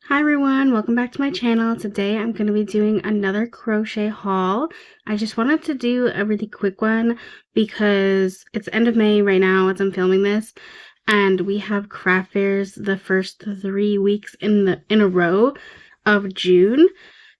Hi everyone, welcome back to my channel. Today I'm going to be doing another crochet haul. I just wanted to do a really quick one because it's end of May right now as I'm filming this, and we have craft fairs the first 3 weeks in a row of June.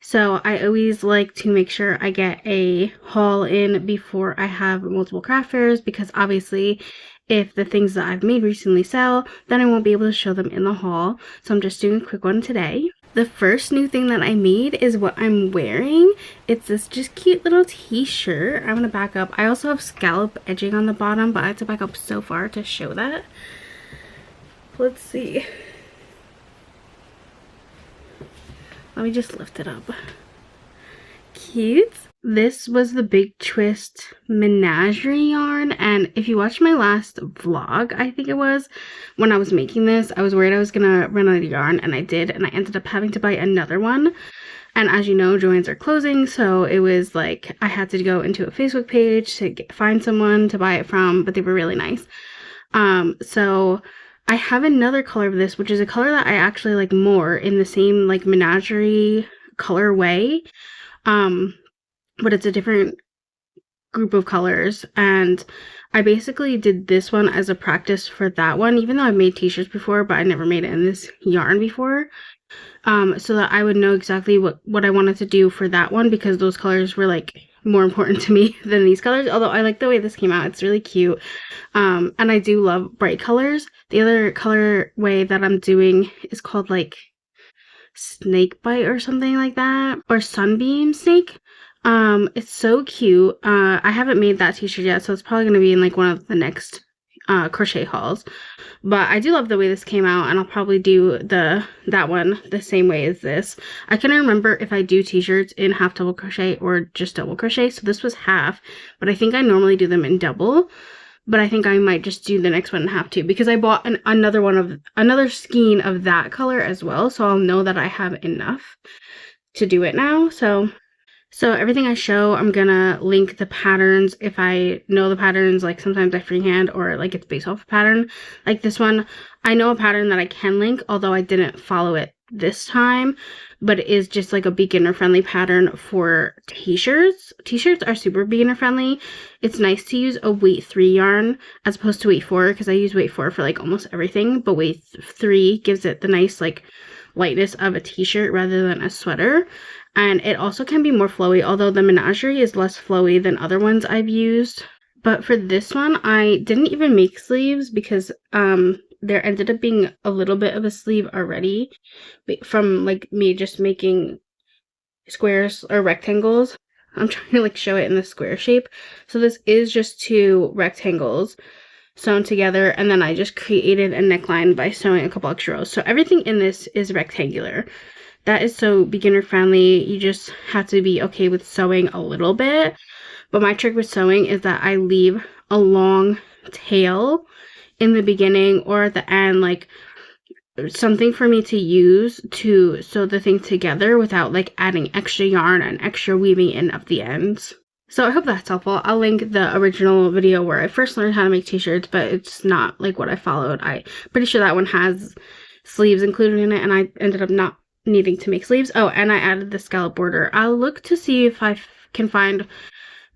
So I always like to make sure I get a haul in before I have multiple craft fairs, because obviously if the things that I've made recently sell, then I won't be able to show them in the haul. So I'm just doing a quick one today. The first new thing that I made is what I'm wearing. It's this just cute little t-shirt. I'm gonna back up. I also have scallop edging on the bottom, but I have to back up so far to show that. Let's see. Let me just lift it up. Cute. This was the Big Twist menagerie yarn, and if you watched my last vlog, I think it was, when I was making this, I was worried I was gonna run out of yarn, and I did, and I ended up having to buy another one. And as you know, Joann's are closing, so it was like I had to go into a Facebook page to find someone to buy it from, but they were really nice. So I have another color of this, which is a color that I actually like more, in the same like menagerie colorway. But it's a different group of colors, and I basically did this one as a practice for that one, even though I've made t-shirts before, but I never made it in this yarn before, so that I would know exactly what I wanted to do for that one, because those colors were like more important to me than these colors. Although I like the way this came out, it's really cute, and I do love bright colors. The other colorway that I'm doing is called like Snake Bite or something like that, or Sunbeam Snake. It's so cute. I haven't made that t-shirt yet, so it's probably going to be in like one of the next crochet hauls. But I do love the way this came out, and I'll probably do that one the same way as this. I couldn't remember if I do t-shirts in half double crochet or just double crochet, so this was half, but I think I normally do them in double. But I think I might just do the next one in half too, because I bought another skein of that color as well, so I'll know that I have enough to do it now. So everything I show, I'm gonna link the patterns if I know the patterns. Like sometimes I freehand, or like it's based off a pattern. Like this one, I know a pattern that I can link, although I didn't follow it this time, but it is just like a beginner friendly pattern for t-shirts. T-shirts are super beginner friendly. It's nice to use a weight 3 yarn as opposed to weight 4, because I use weight 4 for like almost everything, but weight 3 gives it the nice like lightness of a t-shirt rather than a sweater. And it also can be more flowy, although the menagerie is less flowy than other ones I've used. But for this one, I didn't even make sleeves, because there ended up being a little bit of a sleeve already from like me just making squares or rectangles. I'm trying to like show it in the square shape. So this is just 2 rectangles sewn together, and then I just created a neckline by sewing a couple extra rows. So everything in this is rectangular. That is so beginner friendly. You just have to be okay with sewing a little bit. But my trick with sewing is that I leave a long tail in the beginning or at the end, like something for me to use to sew the thing together without like adding extra yarn and extra weaving in at the ends. So I hope that's helpful. I'll link the original video where I first learned how to make t-shirts, but it's not like what I followed. I'm pretty sure that one has sleeves included in it, and I ended up not needing to make sleeves. Oh, and I added the scallop border. I'll look to see if I can find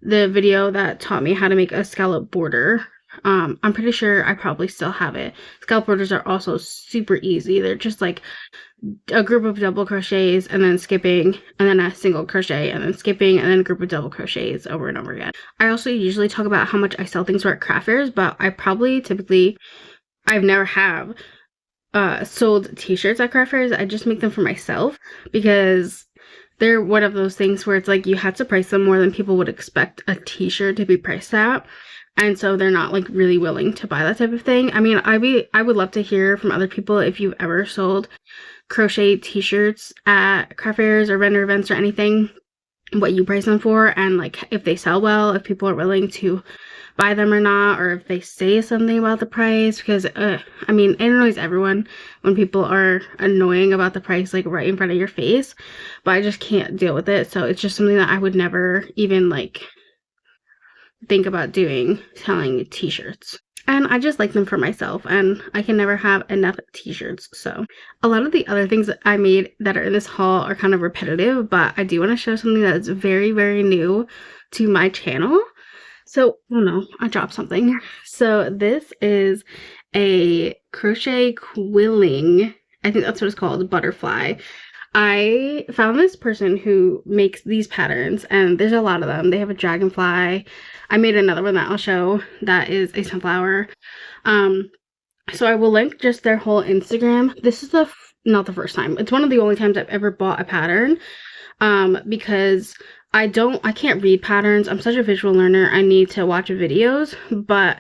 the video that taught me how to make a scallop border. I'm pretty sure I probably still have it. Scallop borders are also super easy. They're just like a group of double crochets and then skipping, and then a single crochet and then skipping, and then a group of double crochets over and over again. I also usually talk about how much I sell things for at craft fairs, but I've never have sold t-shirts at craft fairs. I just make them for myself, because they're one of those things where it's like you had to price them more than people would expect a t-shirt to be priced at, and so they're not like really willing to buy that type of thing. I mean, I would love to hear from other people if you've ever sold crochet t-shirts at craft fairs or vendor events or anything, what you price them for, and like if they sell well, if people are willing to buy them or not, or if they say something about the price, because I mean, it annoys everyone when people are annoying about the price like right in front of your face, but I just can't deal with it. So it's just something that I would never even like think about doing, selling t-shirts. and I just like them for myself, and I can never have enough t-shirts. So a lot of the other things that I made that are in this haul are kind of repetitive, but I do want to show something that's very, very new to my channel. So, oh no, I dropped something. So this is a crochet quilling, I think that's what it's called, butterfly. I found this person who makes these patterns, and there's a lot of them. They have a dragonfly. I made another one that I'll show that is a sunflower. So I will link just their whole Instagram. This is not the first time. It's one of the only times I've ever bought a pattern, because I can't read patterns. I'm such a visual learner. I need to watch videos, but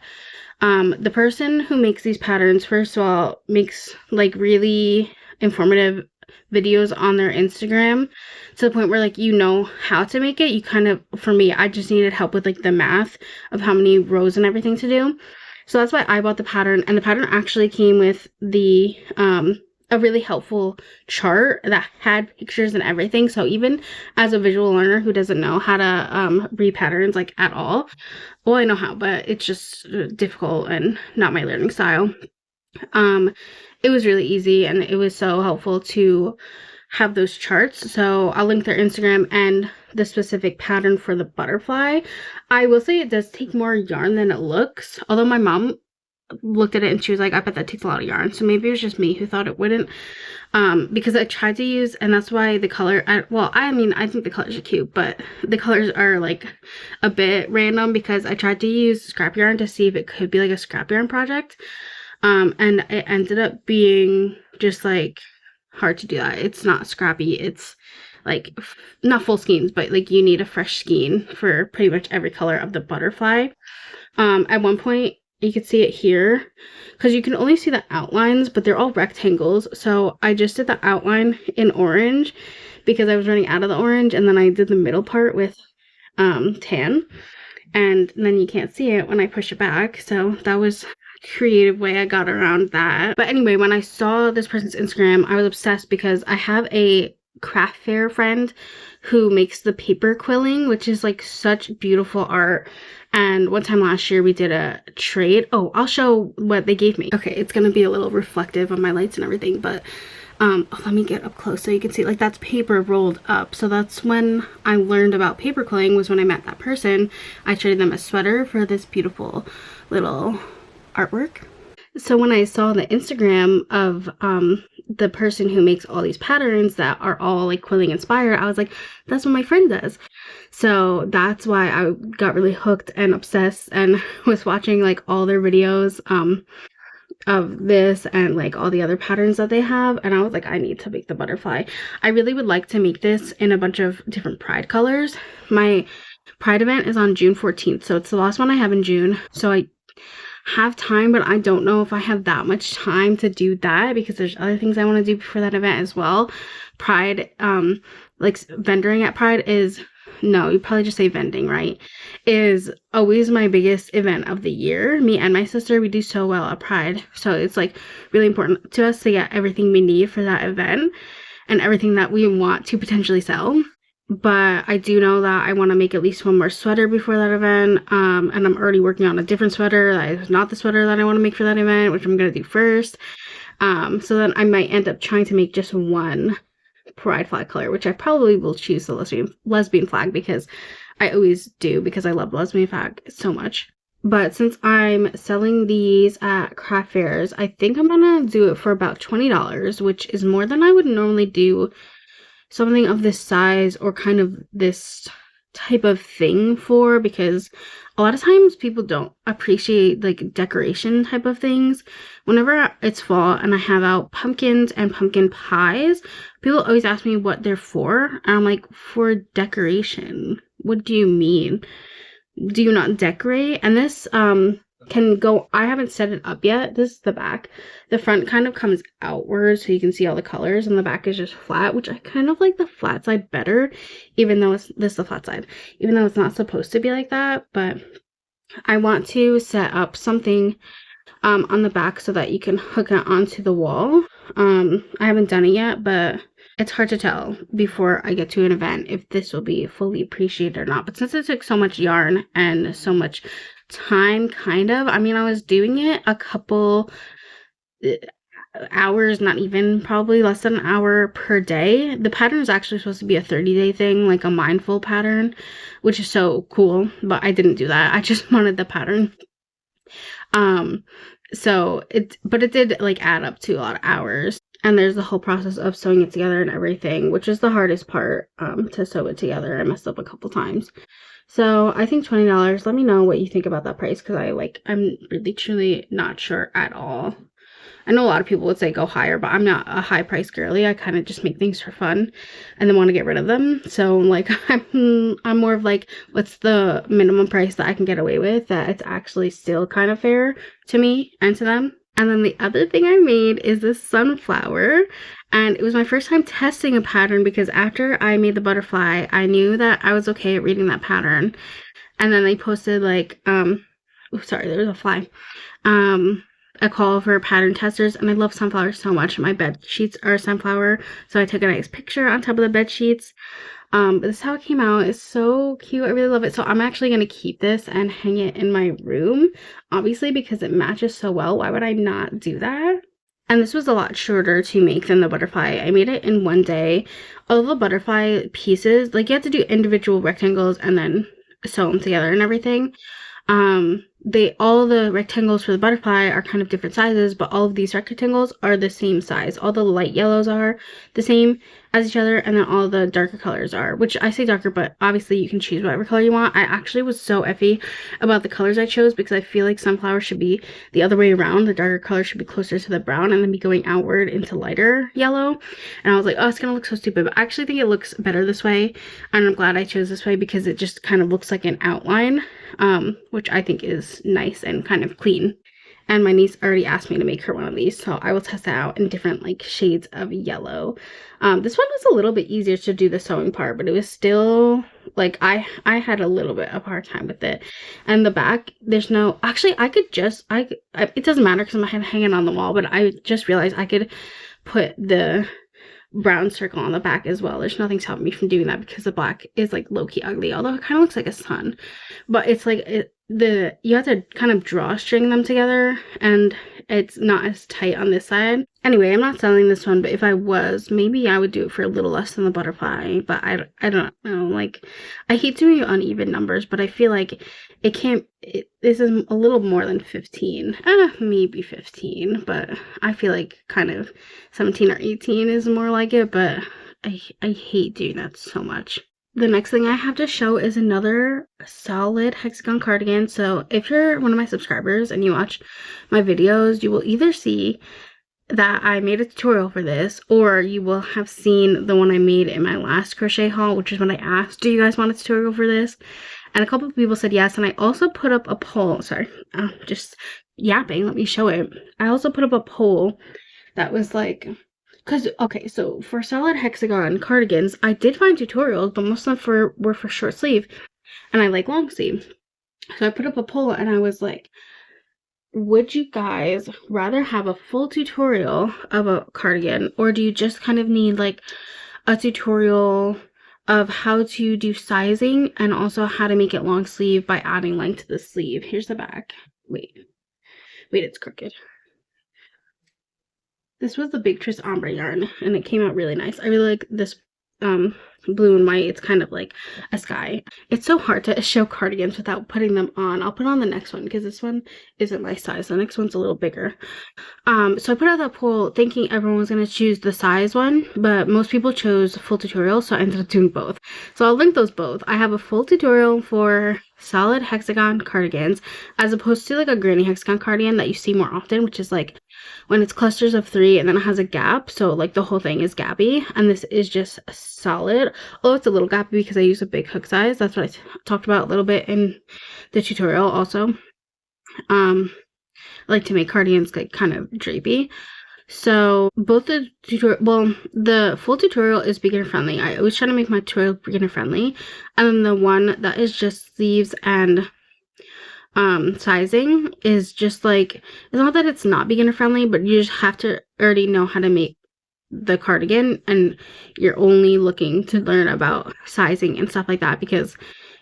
the person who makes these patterns, first of all, makes like really informative videos on their Instagram to the point where like you know how to make it. You kind of, for me, I just needed help with like the math of how many rows and everything to do. So that's why I bought the pattern, and the pattern actually came with the a really helpful chart that had pictures and everything. So even as a visual learner who doesn't know how to read patterns like at all, well, I know how, but it's just difficult and not my learning style. It was really easy, and it was so helpful to have those charts. So I'll link their Instagram and the specific pattern for the butterfly. I will say it does take more yarn than it looks, although my mom looked at it and she was like, I bet that takes a lot of yarn. So maybe it was just me who thought it wouldn't, because I tried to use, and that's why the color, I mean, I think the colors are cute, but the colors are like a bit random because I tried to use scrap yarn to see if it could be like a scrap yarn project. And it ended up being just like hard to do that. It's not scrappy. It's like not full skeins, but like you need a fresh skein for pretty much every color of the butterfly. At one point you could see it here because you can only see the outlines, but they're all rectangles. So I just did the outline in orange because I was running out of the orange, and then I did the middle part with tan, and then you can't see it when I push it back. So that was creative way I got around that. But anyway, when I saw this person's Instagram, I was obsessed because I have a craft fair friend who makes the paper quilling, which is like such beautiful art. And one time last year we did a trade. Oh, I'll show what they gave me. Okay, it's gonna be a little reflective of my lights and everything, but let me get up close so you can see, like, that's paper rolled up. So that's when I learned about paper quilling, was when I met that person. I traded them a sweater for this beautiful little artwork. So when I saw the Instagram of the person who makes all these patterns that are all like quilling inspired, I was like, that's what my friend does. So that's why I got really hooked and obsessed and was watching like all their videos of this and like all the other patterns that they have, and I was like, I need to make the butterfly. I really would like to make this in a bunch of different pride colors. My pride event is on June 14th, so it's the last one I have in June. So I have time, but I don't know if I have that much time to do that because there's other things I want to do before that event as well. Pride, like vendoring at Pride is, no, you probably just say vending, right? Is always my biggest event of the year. Me and my sister, we do so well at Pride. So it's like really important to us to get everything we need for that event and everything that we want to potentially sell. But I do know that I want to make at least one more sweater before that event. And I'm already working on a different sweater that is not the sweater that I want to make for that event, which I'm going to do first. So then I might end up trying to make just one pride flag color, which I probably will choose the lesbian flag because I always do, because I love lesbian flag so much. But since I'm selling these at craft fairs, I think I'm going to do it for about $20, which is more than I would normally do something of this size or kind of this type of thing for, because a lot of times people don't appreciate like decoration type of things. Whenever it's fall and I have out pumpkins and pumpkin pies, people always ask me what they're for, and I'm like, for decoration. What do you mean? Do you not decorate? And this can go, I haven't set it up yet. This is the back. The front kind of comes outwards so you can see all the colors, and the back is just flat, which I kind of like the flat side better, even though this is the flat side, even though it's not supposed to be like that. But I want to set up something on the back so that you can hook it onto the wall. I haven't done it yet, but it's hard to tell before I get to an event if this will be fully appreciated or not. But since it took so much yarn and so much time, kind of. I mean, I was doing it a couple hours, not even, probably less than an hour per day. The pattern is actually supposed to be a 30-day thing, like a mindful pattern, which is so cool, but I didn't do that. I just wanted the pattern. So but it did like add up to a lot of hours. And there's the whole process of sewing it together and everything, which is the hardest part, to sew it together. I messed up a couple times. So I think $20. Let me know what you think about that price, because I'm really truly not sure at all. I know a lot of people would say go higher, but I'm not a high price girly. I kind of just make things for fun and then want to get rid of them. So like I'm more of like, what's the minimum price that I can get away with that it's actually still kind of fair to me and to them. And then the other thing I made is this sunflower, and it was my first time testing a pattern, because after I made the butterfly, I knew that I was okay at reading that pattern. And then they posted like, oh, sorry, there was a fly. A call for pattern testers, and I love sunflowers so much. My bed sheets are sunflower, so I took a nice picture on top of the bed sheets. But this is how it came out. It's so cute. I really love it. So I'm actually going to keep this and hang it in my room, obviously, because it matches so well. Why would I not do that? And this was a lot shorter to make than the butterfly. I made it in one day. All the butterfly pieces, like, you have to do individual rectangles and then sew them together and everything. All the rectangles for the butterfly are kind of different sizes, but all of these rectangles are the same size. All the light yellows are the same as each other, and then all the darker colors are, which I say darker, but obviously you can choose whatever color you want. I actually was so iffy about the colors I chose, because I feel like sunflower should be the other way around. The darker color should be closer to the brown and then be going outward into lighter yellow. And I was like, oh, it's gonna look so stupid, but I actually think it looks better this way, and I'm glad I chose this way, because it just kind of looks like an outline, which I think is nice and kind of clean. And my niece already asked me to make her one of these, so I will test it out in different like shades of yellow. This one was a little bit easier to do the sewing part, but it was still like I had a little bit of a hard time with it. And the back, there's no, actually it doesn't matter because I'm hanging on the wall, but I just realized I could put the brown circle on the back as well. There's nothing stopping me from doing that, because the black is like low-key ugly, although it kind of looks like a sun. But it's like you have to kind of drawstring them together, and it's not as tight on this side. Anyway, I'm not selling this one, but if I was, maybe I would do it for a little less than the butterfly. But I don't know, like, I hate doing uneven numbers, but I feel like this is a little more than 15, maybe 15, but I feel like kind of 17 or 18 is more like it, but I hate doing that so much. The next thing I have to show is another solid hexagon cardigan. So if you're one of my subscribers and you watch my videos, you will either see that I made a tutorial for this, or you will have seen the one I made in my last crochet haul, which is when I asked, do you guys want a tutorial for this? And a couple of people said yes, and I also put up a poll. Sorry, just yapping, let me show it. I also put up a poll that was like, okay, so for solid hexagon cardigans, I did find tutorials, but most of them were for short sleeve, and I like long sleeve. So I put up a poll, and I was like, would you guys rather have a full tutorial of a cardigan, or do you just kind of need like a tutorial of how to do sizing and also how to make it long sleeve by adding length to the sleeve? Here's the back. Wait, it's crooked. This was the Big Twist ombre yarn, and it came out really nice. I really like this blue and white. It's kind of like a sky. It's so hard to show cardigans without putting them on. I'll put on the next one because this one isn't my size. The next one's a little bigger. So I put out that poll thinking everyone was going to choose the size one, but most people chose full tutorial, so I ended up doing both. So I'll link those both. I have a full tutorial for solid hexagon cardigans, as opposed to like a granny hexagon cardigan that you see more often, which is like when it's clusters of 3 and then it has a gap, so like the whole thing is gappy. And this is just solid, although it's a little gappy because I use a big hook size. That's what I talked about a little bit in the tutorial also. I like to make cardigans like kind of drapey. So both the full tutorial is beginner friendly. I always try to make my tutorial beginner friendly, and then the one that is just sleeves and sizing is just like, it's not that it's not beginner friendly, but you just have to already know how to make the cardigan, and you're only looking to learn about sizing and stuff like that, because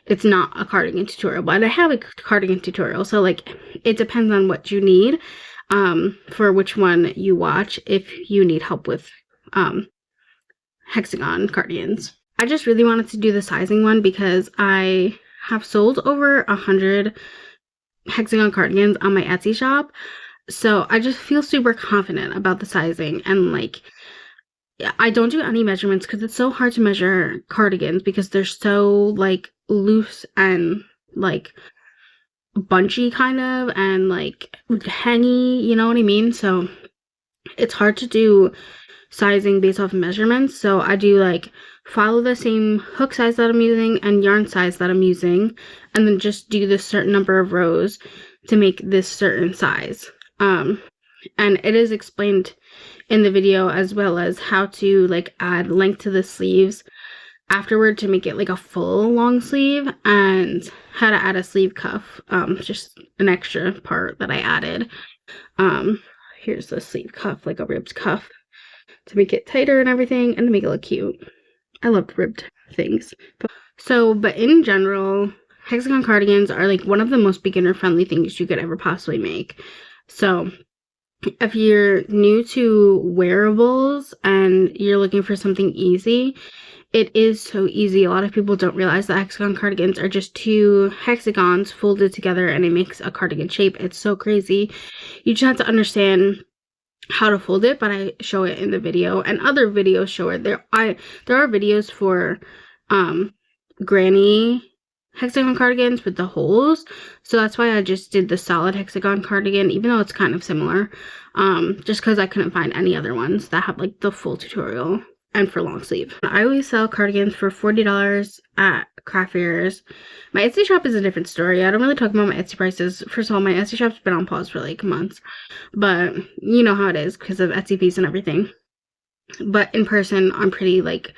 it's not a cardigan tutorial, but I have a cardigan tutorial. So like it depends on what you need for which one you watch if you need help with hexagon cardigans. I just really wanted to do the sizing one because I have sold over 100 hexagon cardigans on my Etsy shop. So I just feel super confident about the sizing, and like I don't do any measurements because it's so hard to measure cardigans because they're so like loose and like bunchy kind of, and like hangy, you know what I mean? So it's hard to do sizing based off of measurements. So I do like follow the same hook size that I'm using and yarn size that I'm using, and then just do this certain number of rows to make this certain size. And it is explained in the video, as well as how to like add length to the sleeves afterward to make it like a full long sleeve, and how to add a sleeve cuff, just an extra part that I added. Here's the sleeve cuff, like a ribbed cuff, to make it tighter and everything, and to make it look cute. I love ribbed things. But in general, hexagon cardigans are like one of the most beginner friendly things you could ever possibly make. So if you're new to wearables and you're looking for something easy, it is so easy. A lot of people don't realize that hexagon cardigans are just 2 hexagons folded together and it makes a cardigan shape. It's so crazy. You just have to understand how to fold it, but I show it in the video, and other videos show it. There are videos for granny hexagon cardigans with the holes, so that's why I just did the solid hexagon cardigan, even though it's kind of similar, just because I couldn't find any other ones that have like the full tutorial and for long sleeve. I always sell cardigans for $40 at craft fairs. My Etsy shop is a different story. I don't really talk about my Etsy prices. First of all, my Etsy shop's been on pause for like months, but you know how it is because of Etsy fees and everything. But in person, I'm pretty like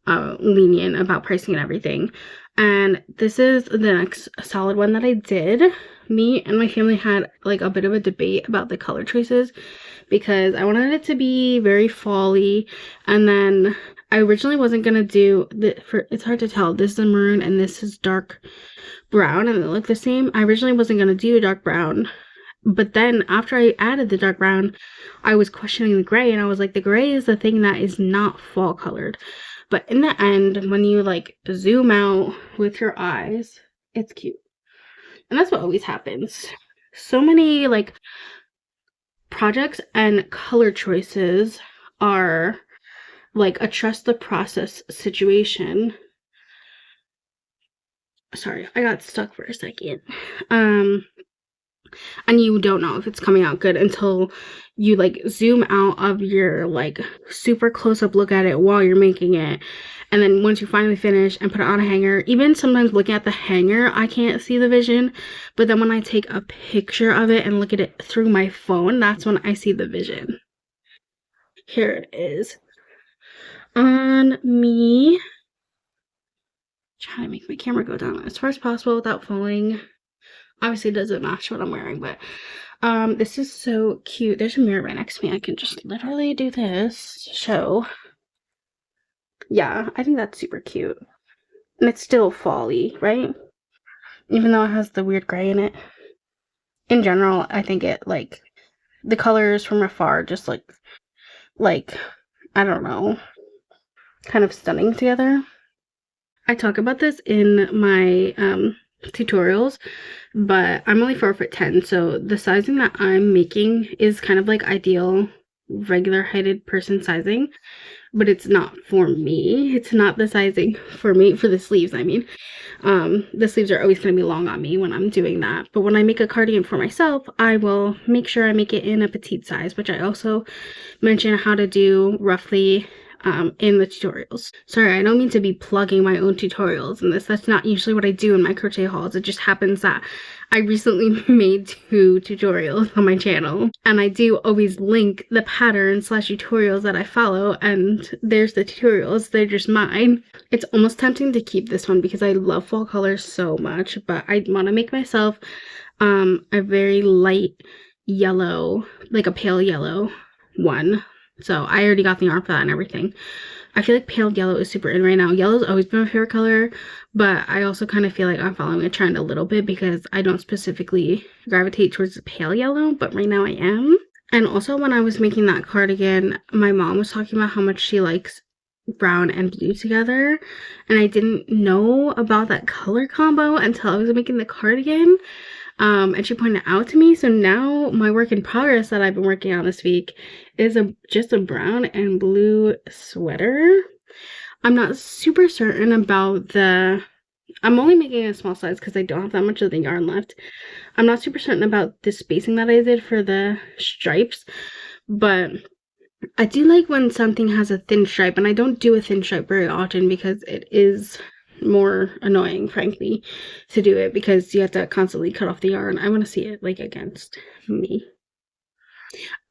lenient about pricing and everything. And this is the next solid one that I did. Me and my family had like a bit of a debate about the color choices because I wanted it to be very fall-y, and then I originally wasn't gonna do it's hard to tell, this is maroon and this is dark brown and they look the same. I originally wasn't gonna do a dark brown, but then after I added the dark brown, I was questioning the gray, and I was like, the gray is the thing that is not fall colored. But in the end, when you like zoom out with your eyes, it's cute. And that's what always happens. So many like projects and color choices are like a trust the process situation. Sorry, I got stuck for a second. And you don't know if it's coming out good until you like zoom out of your like super close-up look at it while you're making it. And then once you finally finish and put it on a hanger, even sometimes looking at the hanger, I can't see the vision. But then when I take a picture of it and look at it through my phone, that's when I see the vision. Here it is. On me. Try to make my camera go down as far as possible without falling. Obviously it doesn't match what I'm wearing, but this is so cute. There's a mirror right next to me. I can just literally do this to show. Yeah, I think that's super cute. And it's still fall-y, right? Even though it has the weird gray in it. In general, I think it like the colors from afar just like I don't know, kind of stunning together. I talk about this in my tutorials, but I'm only 4'10", so the sizing that I'm making is kind of like ideal regular heighted person sizing, but it's not for me. It's not the sizing for me for the sleeves. I mean, the sleeves are always going to be long on me when I'm doing that, but when I make a cardigan for myself, I will make sure I make it in a petite size, which I also mention how to do roughly in the tutorials. Sorry, I don't mean to be plugging my own tutorials in this. That's not usually what I do in my crochet hauls. It just happens that I recently made 2 tutorials on my channel, and I do always link the patterns / tutorials that I follow, and there's the tutorials. They're just mine. It's almost tempting to keep this one because I love fall colors so much, but I want to make myself a very light yellow, like a pale yellow one. So I already got the yarn for that and everything. I feel like pale yellow is super in right now. Yellow's always been my favorite color, but I also kind of feel like I'm following a trend a little bit because I don't specifically gravitate towards pale yellow, but right now I am. And also when I was making that cardigan, my mom was talking about how much she likes brown and blue together, and I didn't know about that color combo until I was making the cardigan. And she pointed it out to me. So now my work in progress that I've been working on this week is just a brown and blue sweater. I'm not super certain about I'm only making a small size because I don't have that much of the yarn left. I'm not super certain about the spacing that I did for the stripes, but I do like when something has a thin stripe, and I don't do a thin stripe very often because it is more annoying, frankly, to do it because you have to constantly cut off the yarn. I want to see it like against me.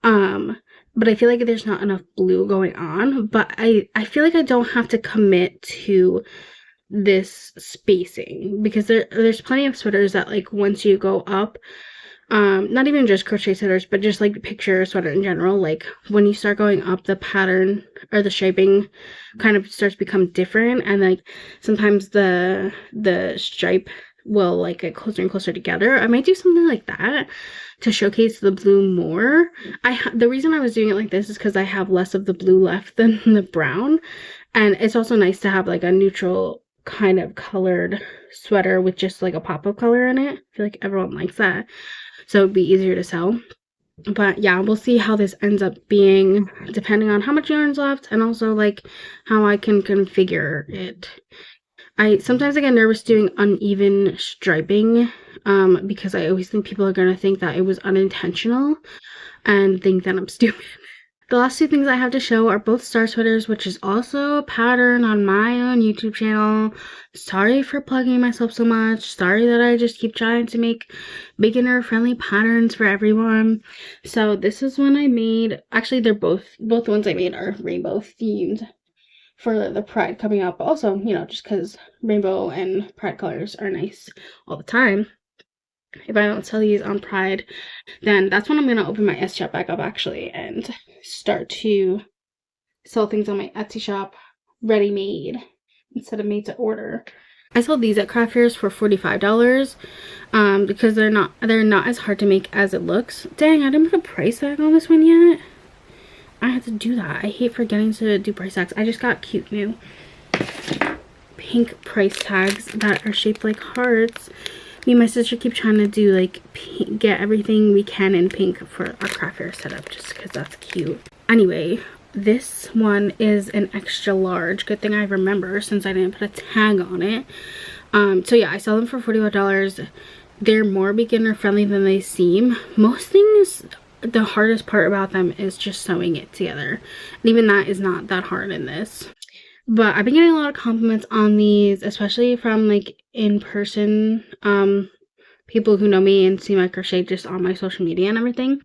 But I feel like there's not enough blue going on, but I feel like I don't have to commit to this spacing because there's plenty of sweaters that like once you go up, not even just crochet sweaters, but just like picture sweater in general, like when you start going up, the pattern or the shaping kind of starts to become different, and like sometimes the stripe will like get closer and closer together. I might do something like that to showcase the blue more. The reason I was doing it like this is because I have less of the blue left than the brown, and it's also nice to have like a neutral kind of colored sweater with just like a pop of color in it. I feel like everyone likes that, so it'd be easier to sew. But yeah, we'll see how this ends up being depending on how much yarn's left and also like how I can configure it. I sometimes get nervous doing uneven striping because I always think people are going to think that it was unintentional and think that I'm stupid. The last two things I have to show are both star sweaters, which is also a pattern on my own YouTube channel. Sorry for plugging myself so much. Sorry that I just keep trying to make beginner-friendly patterns for everyone. So this is one I made. Actually, they're both the ones I made are rainbow themed for the Pride coming up. Also, you know, just because rainbow and Pride colors are nice all the time. If I don't sell these on Pride, then that's when I'm going to open my Etsy shop back up actually and start to sell things on my Etsy shop ready-made instead of made to order. I sold these at craft fairs for $45 because they're not as hard to make as it looks. Dang, I didn't put a price tag on this one yet. I have to do that. I hate forgetting to do price tags. I just got cute new pink price tags that are shaped like hearts. Me and my sister keep trying to do like get everything we can in pink for our craft fair setup just because that's cute. Anyway, this one is an extra large. Good thing I remember since I didn't put a tag on it. So yeah, I sell them for $45. They're more beginner friendly than they seem. Most things, the hardest part about them is just sewing it together, and even that is not that hard in this. But I've been getting a lot of compliments on these, especially from like in-person people who know me and see my crochet just on my social media and everything.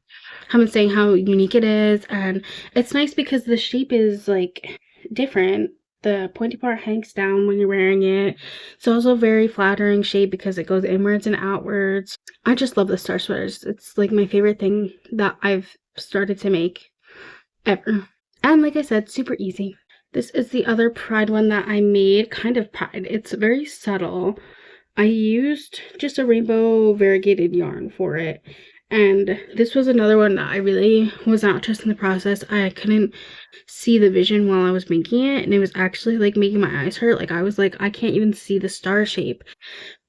Have been saying how unique it is, and it's nice because the shape is like different. The pointy part hangs down when you're wearing it. It's also a very flattering shape because it goes inwards and outwards. I just love the star sweaters. It's like my favorite thing that I've started to make ever. And like I said, super easy. This is the other Pride one that I made, kind of Pride. It's very subtle. I used just a rainbow variegated yarn for it. And this was another one that I really was not trusting the process. I couldn't see the vision while I was making it. And it was actually like making my eyes hurt. Like I was like, I can't even see the star shape.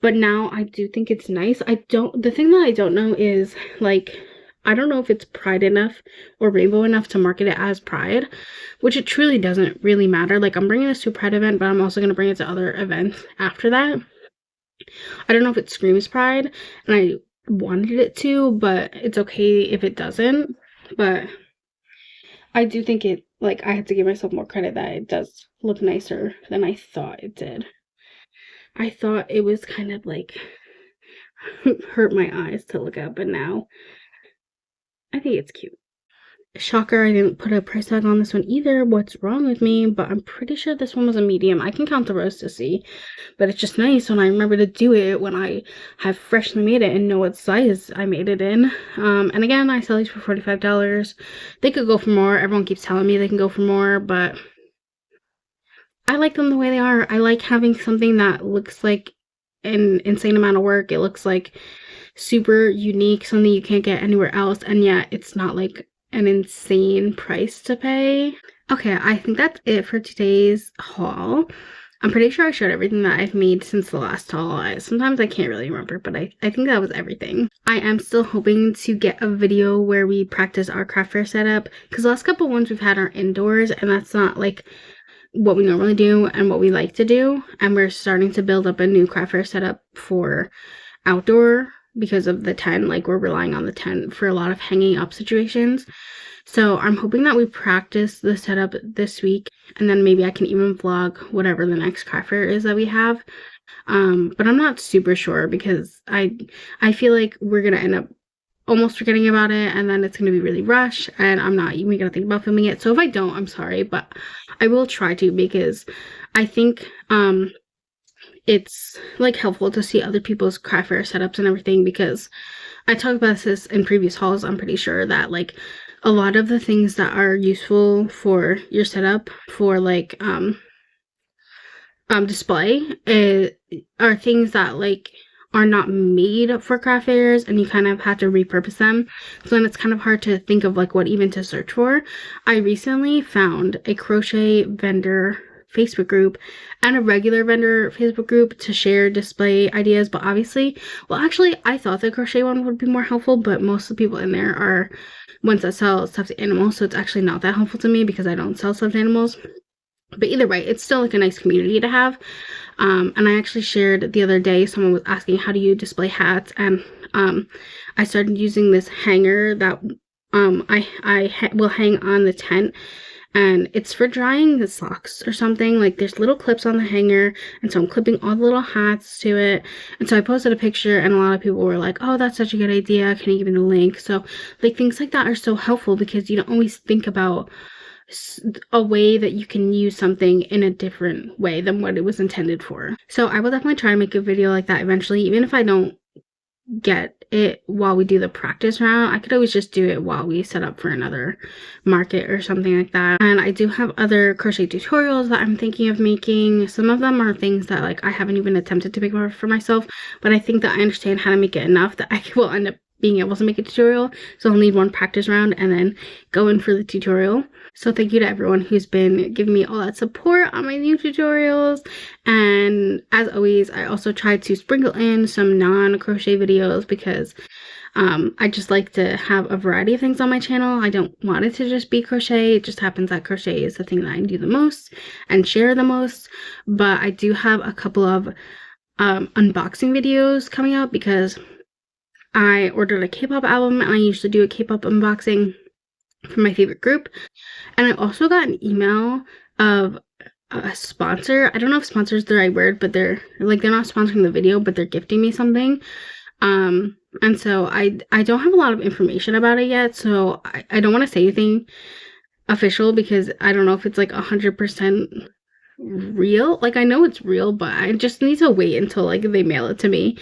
But now I do think it's nice. The thing that I don't know is like, I don't know if it's Pride enough or rainbow enough to market it as Pride, which it truly doesn't really matter. Like I'm bringing this to a Pride event, but I'm also going to bring it to other events after that. I don't know if it screams Pride, and I wanted it to, but it's okay if it doesn't. But I do think it, like, I have to give myself more credit that it does look nicer than I thought it did. I thought it was kind of like hurt my eyes to look at, but now I think it's cute. shocker, I didn't put a price tag on this one either. What's wrong with me? But I'm pretty sure this one was a medium. I can count the rows to see, but it's just nice when I remember to do it when I have freshly made it and know what size I made it in. And again, I sell these for $45. They could go for more. Everyone keeps telling me they can go for more, but I like them the way they are. I like having something that looks like an insane amount of work. It looks like super unique, something you can't get anywhere else, and yet it's not like an insane price to pay. Okay, I think that's it for today's haul. I'm pretty sure I showed everything that I've made since the last haul. Sometimes I can't really remember, but I think that was everything. I am still hoping to get a video where we practice our craft fair setup, because the last couple ones we've had are indoors, and that's not like what we normally do and what we like to do. And we're starting to build up a new craft fair setup for outdoor because of the tent. Like, we're relying on the tent for a lot of hanging up situations. So I'm hoping that we practice the setup this week, and then maybe I can even vlog whatever the next craft fair is that we have. But I'm not super sure, because I feel like we're gonna end up almost forgetting about it, and then it's gonna be really rushed, and I'm not even gonna think about filming it. So if I don't, I'm sorry, but I will try to, because I think it's like helpful to see other people's craft fair setups and everything, because I talked about this in previous hauls. I'm pretty sure that like a lot of the things that are useful for your setup for like display are things that like are not made for craft fairs, and you kind of have to repurpose them. So then it's kind of hard to think of like what even to search for. I recently found a crochet vendor Facebook group and a regular vendor Facebook group to share display ideas, but obviously, well, actually I thought the crochet one would be more helpful, but most of the people in there are ones that sell stuffed animals, so it's actually not that helpful to me because I don't sell stuffed animals. But either way, it's still like a nice community to have. And I actually shared the other day, someone was asking how do you display hats, and I started using this hanger that I will hang on the tent, and it's for drying the socks or something. Like, there's little clips on the hanger, and so I'm clipping all the little hats to it. And so I posted a picture, and a lot of people were like, oh, that's such a good idea, can you give me the link? So like things like that are so helpful, because you don't always think about a way that you can use something in a different way than what it was intended for. So I will definitely try to make a video like that eventually, even if I don't get it while we do the practice round. I could always just do it while we set up for another market or something like that. And I do have other crochet tutorials that I'm thinking of making. Some of them are things that like I haven't even attempted to make for myself, but I think that I understand how to make it enough that I will end up being able to make a tutorial. So I'll need one practice round and then go in for the tutorial. So thank you to everyone who's been giving me all that support on my new tutorials. And as always, I also try to sprinkle in some non-crochet videos, because I just like to have a variety of things on my channel. I don't want it to just be crochet. It just happens that crochet is the thing that I do the most and share the most. But I do have a couple of unboxing videos coming up, because I ordered a K-pop album, and I usually do a K-pop unboxing for my favorite group. And I also got an email of a sponsor. I don't know if sponsor is the right word, but they're not sponsoring the video, but they're gifting me something. And so I don't have a lot of information about it yet, so I don't want to say anything official, because I don't know if it's like 100% real. Like, I know it's real, but I just need to wait until like they mail it to me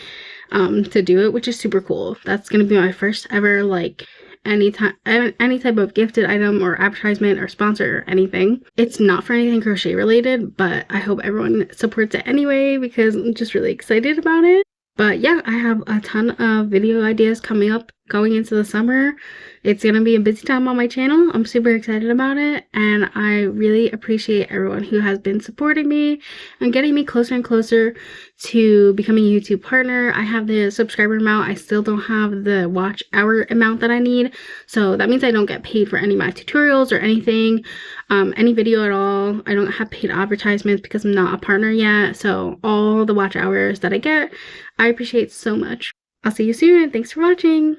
to do it, which is super cool. That's gonna be my first ever like any type of gifted item or advertisement or sponsor or anything. It's not for anything crochet related, but I hope everyone supports it anyway, because I'm just really excited about it. But yeah, I have a ton of video ideas coming up going into the summer. It's gonna be a busy time on my channel. I'm super excited about it, and I really appreciate everyone who has been supporting me and getting me closer and closer to becoming a YouTube partner. I have the subscriber amount. I still don't have the watch hour amount that I need, so that means I don't get paid for any of my tutorials or anything, any video at all. I don't have paid advertisements because I'm not a partner yet, so all the watch hours that I get, I appreciate so much. I'll see you soon, and thanks for watching.